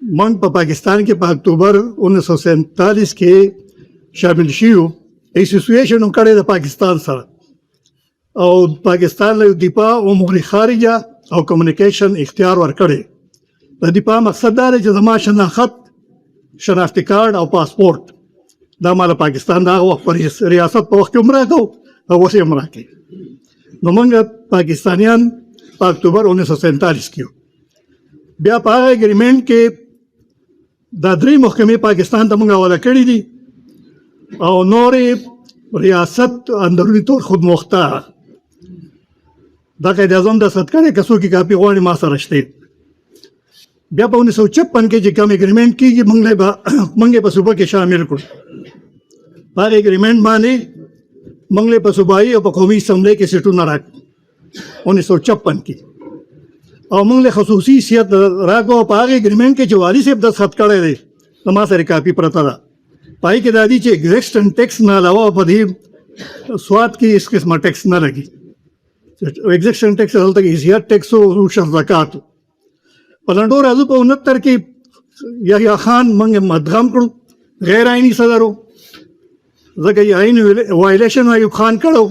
موږ په پاکستان کې په اکتوبر 1947 کې شامل شیو ایسوسییشن کړی د پاکستان سره او پاکستان له دفاع امور خارجه او کمیونیکیشن اختیار ورکړي. د دفاع مقصد دا دی چې زما شناخت شناختی کارت او پاسپورت دا مال پاکستان دا وخت پر ریاست په وخت کې عمره کو او اوس یې عمره کوي. نو موږ پاکستانیان په اکتوبر 1947 کې بیا په هغه اګریمنټ کې دا درې محکمې پاکستان ته موږ حواله کړي دي او نورې ریاست اندروني طور خود مختار دا قید اعظم د صدقه کړي که څوک یې کاپي غواړي ما سره شته. بیا په 1956 کې چې کوم اګریمنټ کېږي موږ په صوبه کې شامل کړو. په هغه اګریمنټ باندې موږ په صوبایي او په قومي اسمبلی کې سیټونه راکړو 1956 کې او موږ له خصوصي حیثیت راکړو. په هغه اګریمنټ کې چې والي صاحب دستخط کړی دی زما سره کاپي پرته ده پای کې دا دي چې ایگزسټنټ ټیکس نه علاوه په دې سواد کې هیڅ قسمه ټیکس نه لګي. ایگزسټنټ ټیکس هلته کې حیثیت ټیکس او شر زکات. په لنډو راځو په 69 کې یحیی خان موږ مدغم کړو غیر آئیني صدر و ځکه یې آئین وایلیشن ایوب خان کړو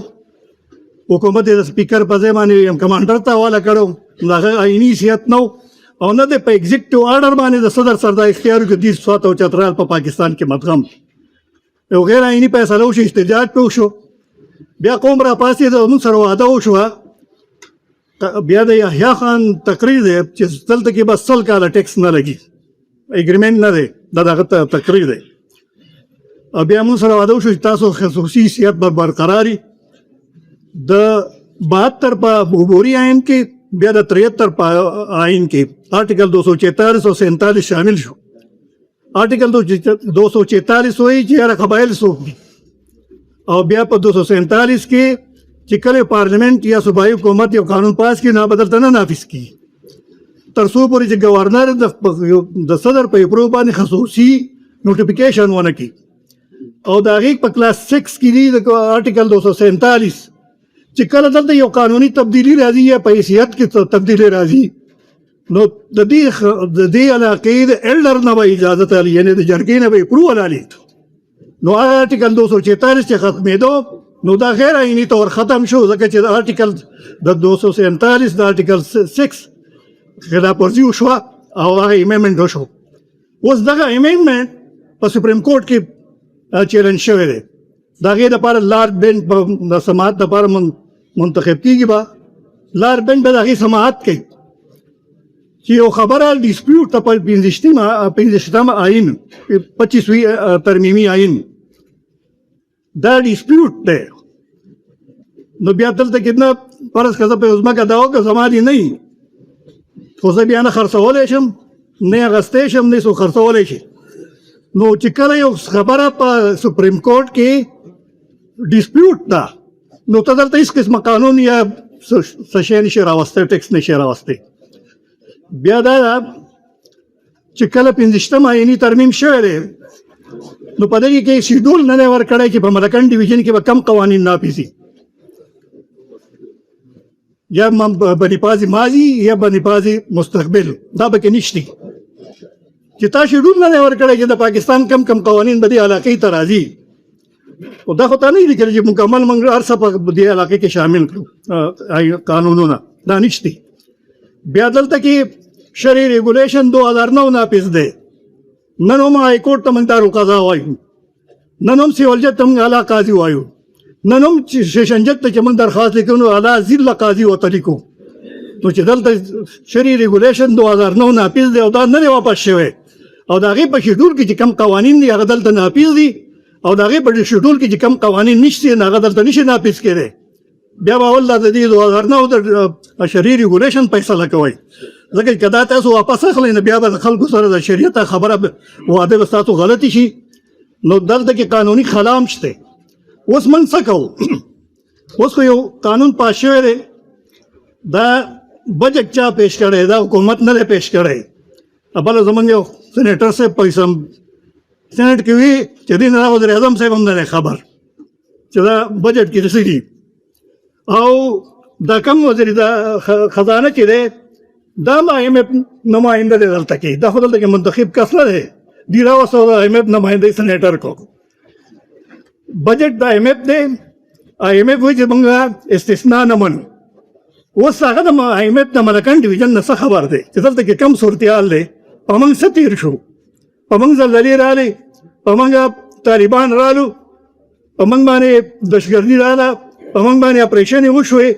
حکومت یې د سپیکر په ځای باندې کمانډر ته حواله کړو د هغه آئیني حیثیت نه او نه د په ایگزیکټیو آرډر باندې د صدر سره د اختیار کې دې سوات او چترال په پاکستان کې مدغم یو غیر آئیني فیصله وشو احتجاج پې وشو. بیا قوم را پاسېد او موږ سره وعده وشوه بیا د یحیی خان تقریر دی چې دلته کې بس 100 کاله ټیکس نه لګي اګریمنټ نه دی دا دغه تقریر دی. او بیا موږ سره وعده وشو چې تاسو خصوصي حیثیت به برقراري د 72 په عبوري آئین کې بیا د 73 په آئین کې آرټیکل 246 او 47 شامل شو. آرټیکل 246 وایي چې هر قبایل څوک دي او بیا په 247 کې چې کله پارلیمنت یا صوبایي حکومت یو قانون پاس کړي نه بدلته نه نافذ کړي تر څو پورې چې گورنر د صدر په اپروو باندې خصوصي نوټیفیکیشن ونه کړي. او د هغې په کلاس 6 کې دي د آرټیکل 247 چې کله دلته یو قانوني تبدیلي راځي یا په حیثیت کې تبدیلي راځي نو د دې علاقې د ایلډر نه به اجازت اخلي یعنې د جرګې نه به اپروول اخلي. نو هغه آرټیکل 246 چې ختمېدو نو دا غیر آئیني طور ختم شو ځکه چې د آرټیکل د 247 د آرټیکل 6 خلاف ورزي وشوه او هغه امینډمنټ وشو. اوس دغه امینډمنټ په سپریم کورټ کې چیلنج شوی دی. د هغې دپاره لارډ بینچ د سماعت دپاره منتخب کېږي به لارډ بینچ به د هغې سماعت کوي چې یو خبره ډسپیوټ ته په 15 آئین 25 ترمیمي آئین دا ډسپیوټ دی. نو بیا دلته کې نه فرض که زه په یو ځمکه دا وکړم زما دي نه وي خو زه بیا نه خرڅولی شم نه یې اخیستی شم نه یې څوک خرڅولی شي. نو چې کله یو خبره په سپریم کورټ کې ډسپیوټ ده نو ته دلته هېڅ قسمه قانون یا څه شی نشي راوستی ټیکس نشي راوستی. بیا دا ده چې کله 15 آئیني ترمیم شوی دی نو په دغې کې شیډول نه دی ورکړی چې په ملکنډ ډویژن کې به کم قوانین نافظ یا بنیپازي ماضي یا بنیپازي مستقبل دا به کې نشتی چې تا شیډول نه دی ورکړی چې د پاکستان کم قوانین به دې علاقې ته راځي. او دا خو تا نه دي لیکلي چې مکمل موږ هر څه په دې علاقې کې شامل کړو قانونونه دا نشتی. بیا دلته کې شرعي ریګولیشن 2009 نافذ دی. نن هم های کورټ ته موږ دارالقضا وایو نن هم سیول جج ته موږ اعلی قاضي وایو نن هم سیشن جج ته چې موږ درخواست لیکو نو اعلی ذله قاضي ورته لیکو. نو چې دلته شرعي ریګولیشن 2009 نافذ دی او دا نه دی واپس شوی او د هغې په شیډول کې چې کم قوانین دي هغه دلته نافذ دي او د هغې په شیډول کې چې کم قوانین نشته نو هغه دلته نشي نافذ کېدی. بیا به اول د دې 2009 د شرعي ریګولیشن فیصله کوئ ځکه چې دا تاسو واپس اخلئ نو بیا به د خلکو سره د شریعت خبره واده به ستاسو غلطي شي. نو دلته کې قانوني خلا هم شته. اوس موږ څه کوو؟ اوس خو یو قانون پاس شوی دی دا بجټ چا پیش کړی دا حکومت نه دی پیش کړی. بله زموږ یو سینیټر صاحب په سینیټ کې وي چې دې نه وزیر اعظم صاحب هم نه دی خبر چې دا بجټ کې څه دي او دا کم وزیر دا خزانه چې دی دا IMF نماینده دی دلته کې دا خو دلته کې منتخب کس نه دی دی راوستو د IMF نماینده سینیټر کو بجټ د IMF دی IMF وایي چې موږ استثنا نه منو اوس هغه د IMF د ملکن ډیویژن نه څه خبر دی چې دلته کې کم صورتحال دی په موږ څه تېر شو په موږ زلزلې راغلې په موږ طالبان رالو په موږ باندې دهشتګردي راغله په موږ باندې اپریشن یې وشوې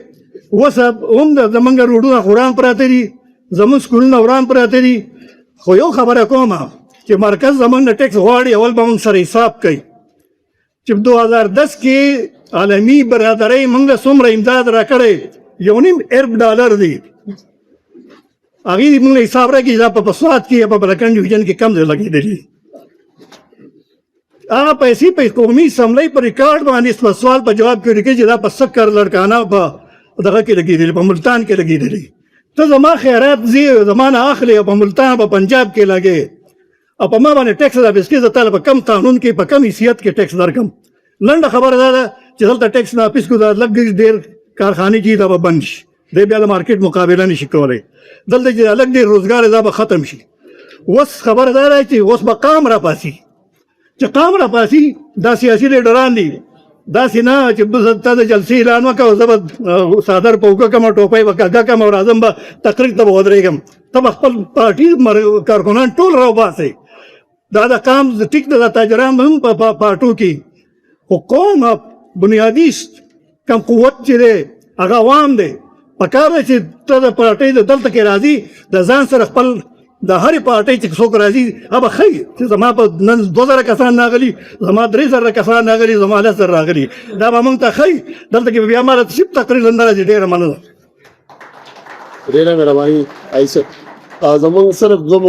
اوس هم زموږ روډونه وران پراته دي زموږ سکولونه وران پراته دي خو یو خبره کومه چې مرکز زموږ نه ټیکس غواړي اول به موږ سره حساب کوي چې 2010 کې عالمي برادرۍ موږ له څومره امداد راکړی $1.5 ارب دی هغې موږ له حساب راکړي دا په سوات کې یا په بلکن ډیویژن کې کم ځای لګېدلي هغه پیسې په قومي اسمبلۍ په ریکارډ باندې سوال په جواب کې لیکي چې دا په سکر لړکانه په دغه کې لګېدلي په ملتان کې لګېدلي ته زما خیرات ځي زما نه اخلي او په ملتان په پنجاب کې لګې او په ما باندې ټیکس دا بسکې زه تاله په کم قانون کې په کم حیثیت کې ټیکس درکم لنډه خبره دا ده چې دلته ټیکس ناپس کو دا لږ ډېر کارخانې چې دا به بند شي دی بیا د مارکیټ مقابله نشي کولی دلته چې لږ ډېر روزګار دا به ختم شي اوس خبره دا ده چې اوس به قام راپاسي چې قام راپاسي دا سیاسي لیډران دي داسې نه چې تا د جلسې اعلان وکړه زه به څادر په اوږه کړم ټوپۍ به کږه کړم او راځم به تقریر ته به ودرېږم ته به خپل پارټي کارکنان ټول راوباسئ دا د قام ټیک ده د تاجران هم په پارټو کې خو قوم بنیادي کم قوت چې دی هغه عوام دی پکار دی چې ته د پارټۍ دلته کې راځي د ځان سره خپل د هرې پارټۍ چې څوک راځي هغه به ښایي چې زما په نن 2000 کسان راغلي زما 3000 کسان راغلي زما 1000 راغلي دا به موږ ته ښایي دلته کې بیا ما راتشب تقریر نه راځي ډېره مننه ډېره مهرباني ایسه زموږ صرف 2